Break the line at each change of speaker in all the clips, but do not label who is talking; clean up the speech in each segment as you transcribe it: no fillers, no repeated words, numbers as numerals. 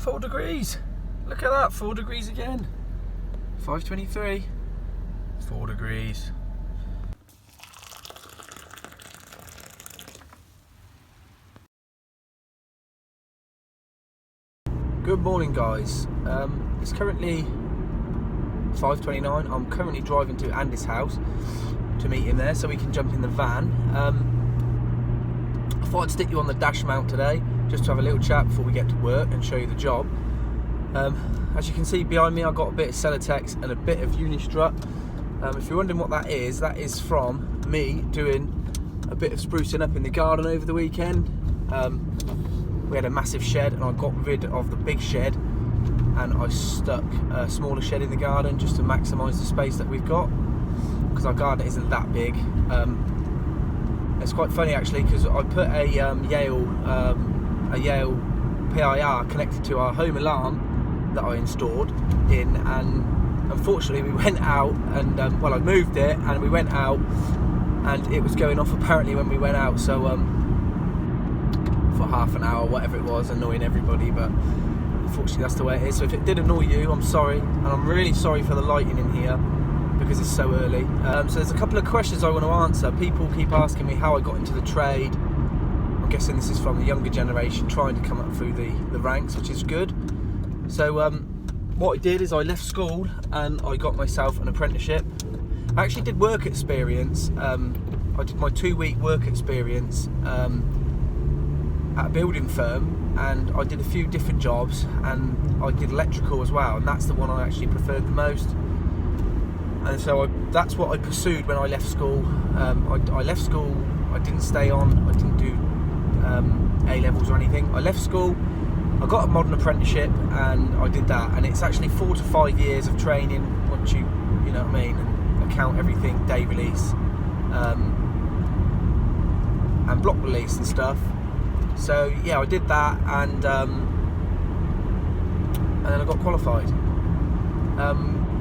4 degrees. Look at that, 4 degrees again. 5:23. 4 degrees. Good morning, guys. It's currently 5:29. I'm currently driving to Andy's house to meet him there so we can jump in the van. I thought I'd stick you on the dash mount today just to have a little chat before we get to work and show you the job. As you can see behind me, I've got a bit of Celotex and a bit of Unistrut. If you're wondering what that is from me doing a bit of sprucing up in the garden over the weekend. We had a massive shed and I got rid of the big shed and I stuck a smaller shed in the garden just to maximise the space that we've got, because our garden isn't that big. It's quite funny actually, because I put a Yale PIR connected to our home alarm that I installed in, and unfortunately we went out and well, I moved it and we went out and it was going off apparently when we went out, so for half an hour, whatever it was, annoying everybody, but unfortunately that's the way it is. So if it did annoy you, I'm sorry, and I'm really sorry for the lighting in here because it's so early. So there's a couple of questions I want to answer. People keep asking me how I got into the trade. I'm guessing this is from the younger generation trying to come up through the ranks, which is good. So what I did is I left school and I got myself an apprenticeship. I actually did work experience. I did my 2-week work experience at a building firm, and I did a few different jobs, and I did electrical as well, and that's the one I actually preferred the most. And so that's what I pursued when I left school. I left school, I didn't stay on, I didn't do A-levels or anything. I left school, I got a modern apprenticeship and I did that, and it's actually 4 to 5 years of training once you know what I mean, and account everything, day release and block release and stuff. So yeah, I did that, and then I got qualified.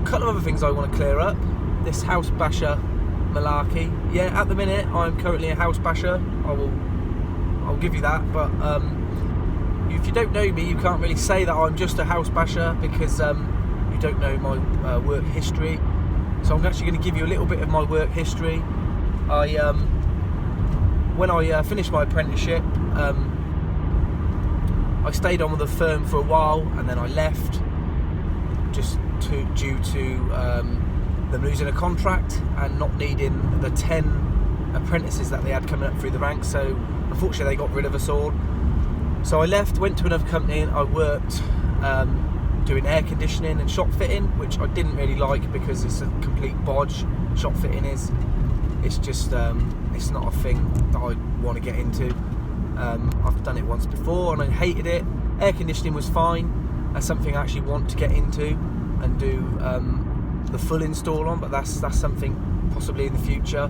Couple of other things I want to clear up. This house basher malarkey. Yeah, at the minute I'm currently a house basher. I'll give you that. But if you don't know me, you can't really say that I'm just a house basher, because you don't know my work history. So I'm actually going to give you a little bit of my work history. When I finished my apprenticeship, I stayed on with the firm for a while, and then I left just due to them losing a contract and not needing the 10 apprentices that they had coming up through the ranks. So unfortunately they got rid of us all. So I left, went to another company, and I worked doing air conditioning and shop fitting, which I didn't really like because it's a complete bodge. Shop fitting is, it's just it's not a thing that I want to get into. I've done it once before and I hated it. Air conditioning was fine. That's something I actually want to get into and do the full install on, but that's something possibly in the future.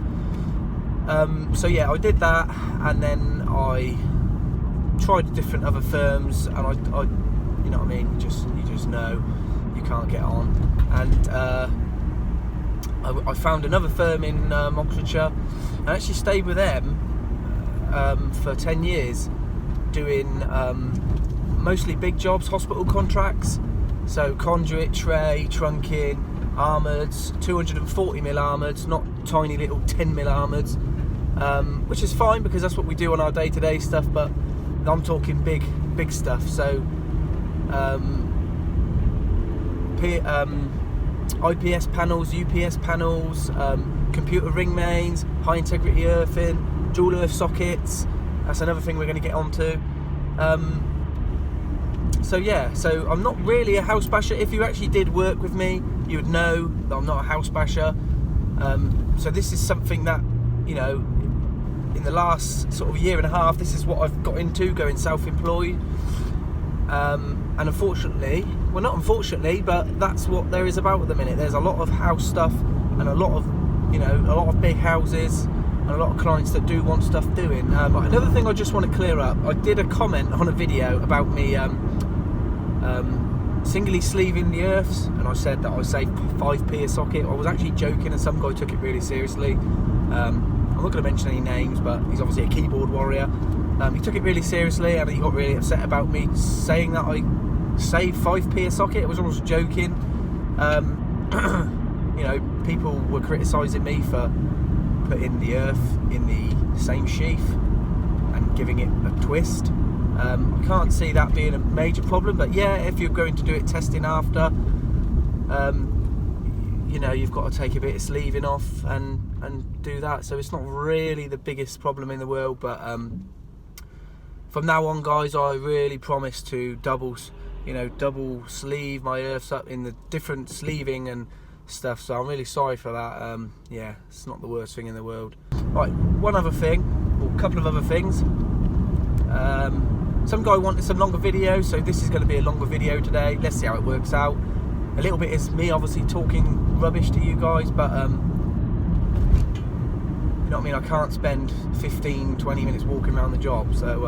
So yeah, I did that, and then I tried different other firms, and I you know what I mean, you just know you can't get on, and I found another firm in Oxfordshire, and actually stayed with them for 10 years doing mostly big jobs, hospital contracts, so conduit, tray, trunking, armoureds, 240mm armoureds, not tiny little 10mm armoureds, which is fine because that's what we do on our day-to-day stuff, but I'm talking big stuff. So IPS panels, UPS panels, computer ring mains, high integrity earthing, dual earth sockets. That's another thing we're going to get onto. So yeah, so I'm not really a house basher. If you actually did work with me, you would know that I'm not a house basher. So this is something that, you know, in the last sort of year and a half, this is what I've got into, going self-employed. And unfortunately, well, not unfortunately, but that's what there is about at the minute. There's a lot of house stuff and a lot of, you know, a lot of big houses and a lot of clients that do want stuff doing. Another thing I just want to clear up, I did a comment on a video about me singly sleeving the earths, and I said that I saved 5p a socket. I was actually joking, and some guy took it really seriously. I'm not going to mention any names, but he's obviously a keyboard warrior. He took it really seriously, and he got really upset about me saying that I save 5p a socket. I was always joking. You know, people were criticising me for putting the earth in the same sheath and giving it a twist. I can't see that being a major problem, but yeah, if you're going to do it testing after, you know, you've got to take a bit of sleeving off and do that. So it's not really the biggest problem in the world, but from now on, guys, I really promise to double sleeve my earths up in the different sleeving and stuff. So I'm really sorry for that. Yeah, it's not the worst thing in the world. Right, one other thing, or a couple of other things. Some guy wanted some longer video, so this is going to be a longer video today. Let's see how it works out. A little bit is me obviously talking rubbish to you guys, but you know what I mean, I can't spend 15-20 minutes walking around the job, so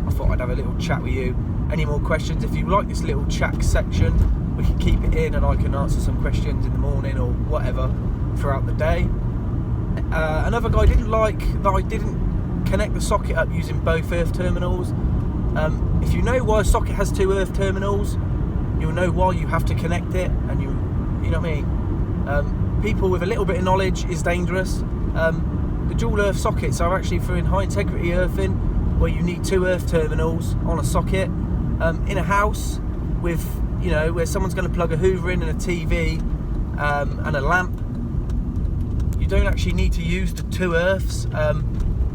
I thought I'd have a little chat with you. Any more questions? If you like this little chat section, we can keep it in and I can answer some questions in the morning or whatever throughout the day. Another guy didn't like that I didn't connect the socket up using both earth terminals. If you know why a socket has 2 earth terminals, you'll know why you have to connect it, and you know what I mean. People with a little bit of knowledge is dangerous. The dual earth sockets are actually for high integrity earthing, where you need 2 earth terminals on a socket. In a house with, you know, where someone's going to plug a Hoover in and a TV and a lamp, you don't actually need to use the 2 earths.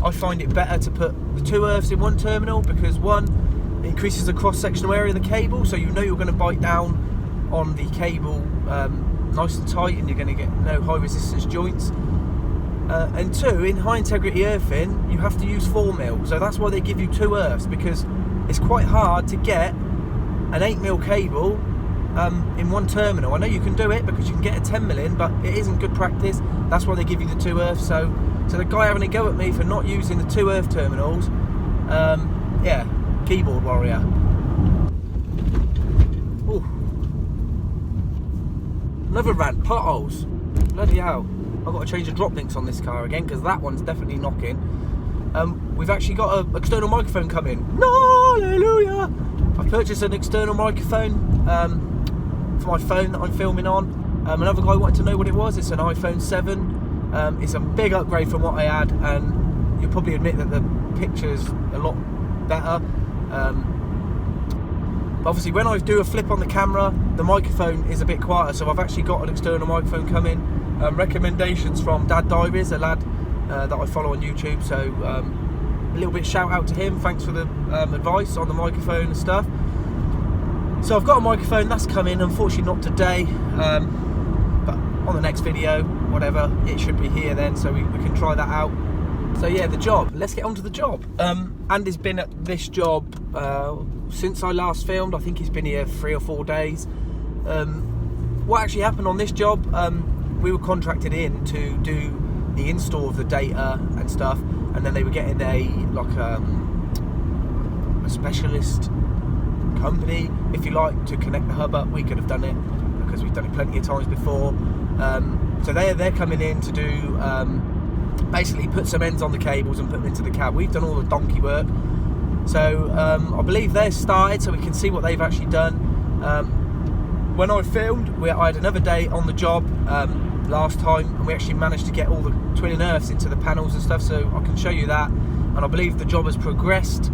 I find it better to put the 2 earths in one terminal because, one, it increases the cross-sectional area of the cable, so you know you're going to bite down on the cable nice and tight, and you're going to get no high resistance joints. And 2, in high integrity earthing, you have to use 4mm, so that's why they give you 2 earths, because it's quite hard to get an 8mm cable in one terminal. I know you can do it because you can get a 10mm in, but it isn't good practice. That's why they give you the 2 earths. So the guy having a go at me for not using the 2 earth terminals, yeah, keyboard warrior. Ooh. Another rant, potholes. Bloody hell. I've got to change the drop links on this car again because that one's definitely knocking. We've actually got an external microphone coming. Hallelujah! I've purchased an external microphone for my phone that I'm filming on. Another guy wanted to know what it was. It's an iPhone 7. It's a big upgrade from what I had, and you'll probably admit that the picture's a lot better. But obviously when I do a flip on the camera, the microphone is a bit quieter, so I've actually got an external microphone coming. Recommendations from Dad Diaries, a lad that I follow on YouTube, so a little bit shout out to him. Thanks for the advice on the microphone and stuff. So I've got a microphone that's coming, unfortunately not today, but on the next video, whatever, it should be here then, so we can try that out. So yeah, the job, let's get on to the job. Andy's been at this job since I last filmed. I think he's been here 3 or 4 days. What actually happened on this job, we were contracted in to do the install of the data and stuff, and then they were getting a specialist company, if you like, to connect the hub up. We could have done it because we've done it plenty of times before. So they're coming in to do basically put some ends on the cables and put them into the cab. We've done all the donkey work. So I believe they've started, so we can see what they've actually done. When I filmed, I had another day on the job last time, and we actually managed to get all the twin earths into the panels and stuff, so I can show you that. And I believe the job has progressed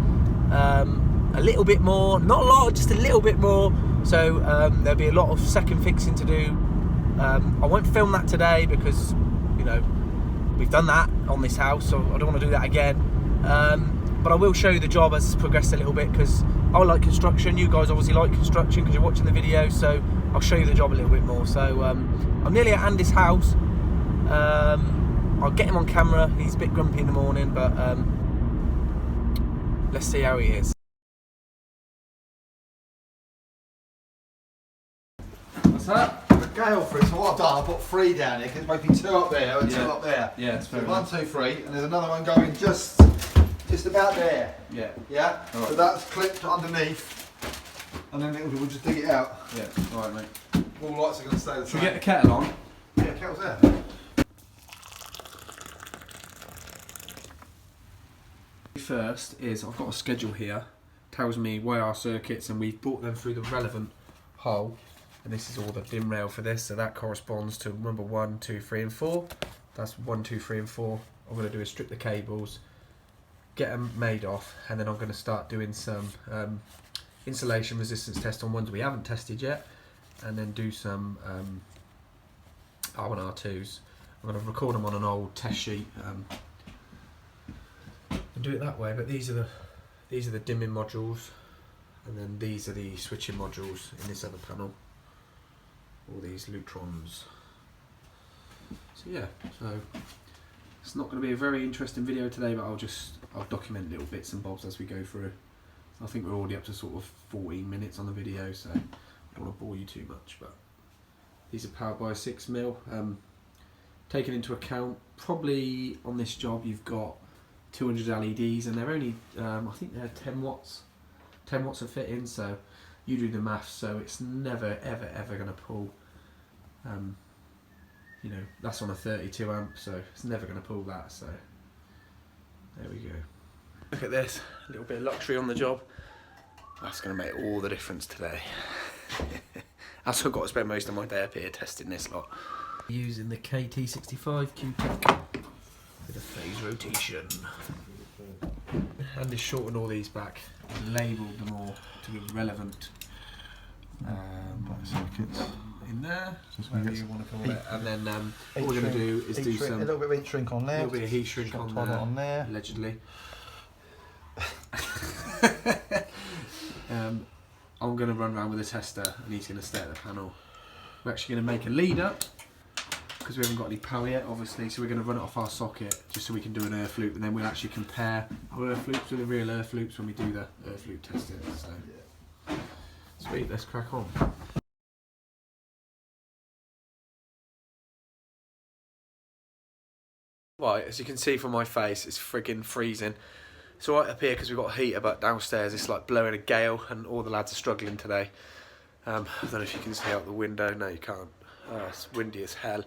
a little bit more, not a lot, just a little bit more. So there'll be a lot of second fixing to do. I won't film that today because, you know, we've done that on this house, so I don't want to do that again. But I will show you the job as it's progressed a little bit, because I like construction. You guys obviously like construction because you're watching the video, so I'll show you the job a little bit more. So I'm nearly at Andy's house. I'll get him on camera. He's a bit grumpy in the morning, but let's see how he is.
What's that? The gale through, so what I've done, I've put 3 down here, because there's maybe 2 up there and 2 up there.
Yeah, it's fair
enough. 1, 2, 3, and there's another one going just about there.
Yeah.
Yeah?
Right.
So that's clipped underneath, and then we'll just dig it out.
Yeah, alright mate.
All lights are going to stay the same.
Should we get the kettle on?
Yeah, kettle's there.
First is, I've got a schedule here tells me wire circuits, and we've brought them through the relevant hole. And this is all the DIN rail for this, so that corresponds to number 1, 2, 3 and 4. That's 1, 2, 3 and 4. All I'm going to do is strip the cables, get them made off, and then I'm going to start doing some insulation resistance test on ones we haven't tested yet, and then do some R1, R2s. I'm going to record them on an old test sheet and do it that way. But these are the dimming modules, and then these are the switching modules in this other panel. All these Lutrons. So yeah, so it's not going to be a very interesting video today, but I'll document little bits and bobs as we go through. I think we're already up to sort of 14 minutes on the video, so I don't want to bore you too much. But these are powered by a 6mm. Taking into account, probably on this job you've got 200 LEDs, and they're only I think they're 10 watts. 10 watts of fitting, so you do the maths. So it's never ever going to pull. You know, that's on a 32 amp, so it's never going to pull that. So there we go. Look at this, a little bit of luxury on the job. That's going to make all the difference today. That's what I've got to spend most of my day up here testing this lot. Using the KT65 Q-Tech with a phase rotation. And just shorten all these back and labelled them all to be relevant.
Circuits
in there, whatever you want to call it. And then what we're going to do is do some...
A little bit of heat shrink on there.
A little bit of heat shrink on there, allegedly. I'm going to run around with a tester, and he's going to stay at the panel. We're actually going to make a lead up, because we haven't got any power yet, obviously, so we're going to run it off our socket, just so we can do an earth loop, and then we'll actually compare our earth loops with the real earth loops when we do the earth loop testing. So, sweet, let's crack on. Right, as you can see from my face, it's friggin' freezing. It's alright up here because we've got a heater, but downstairs it's like blowing a gale, and all the lads are struggling today. I don't know if you can see out the window. No, you can't. It's windy as hell.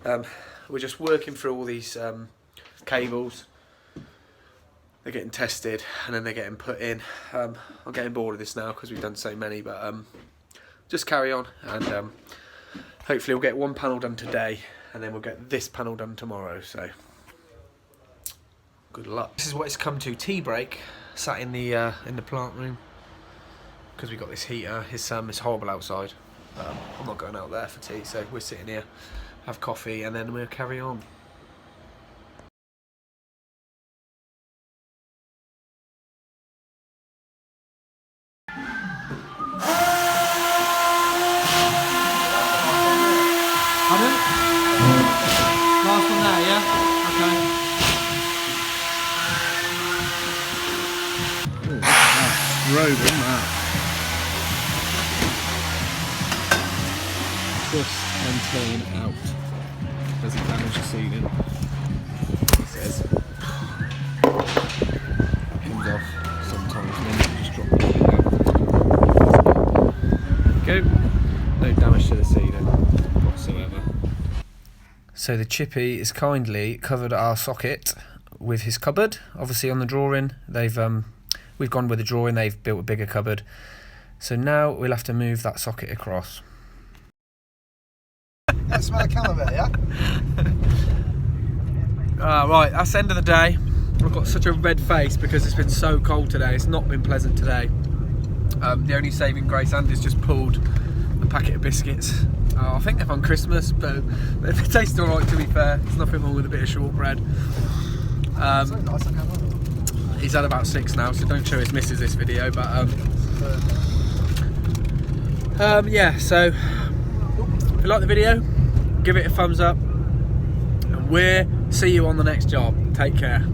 We're just working through all these cables. They're getting tested, and then they're getting put in. I'm getting bored of this now because we've done so many, but just carry on, and hopefully we'll get one panel done today, and then we'll get this panel done tomorrow. So good luck. This is what it's come to. Tea break. Sat in the plant room because we got this heater. It's horrible outside. I'm not going out there for tea, so we're sitting here, have coffee, and then we'll carry on. Pardon? Last one there, yeah? Okay.
Oh, that's road, isn't that?
Twist and turn out. Doesn't damage the ceiling. It says. Comes off sometimes, and then you just drop it down. Go. No damage to the ceiling whatsoever. So the chippy is kindly covered our socket with his cupboard. Obviously on the drawing, we've gone with the drawing. They've built a bigger cupboard. So now we'll have to move that socket across.
That smell of camembert, yeah?
Right, that's the end of the day. I've got such a red face because it's been so cold today. It's not been pleasant today. The only saving grace, Andy's just pulled a packet of biscuits. I think they're from Christmas, but they taste alright, to be fair. There's nothing wrong with a bit of shortbread.
So nice, I can't remember.
He's had about 6 now, so don't show his missus this video, but yeah, so if you like the video, give it a thumbs up, and we'll see you on the next job. Take care.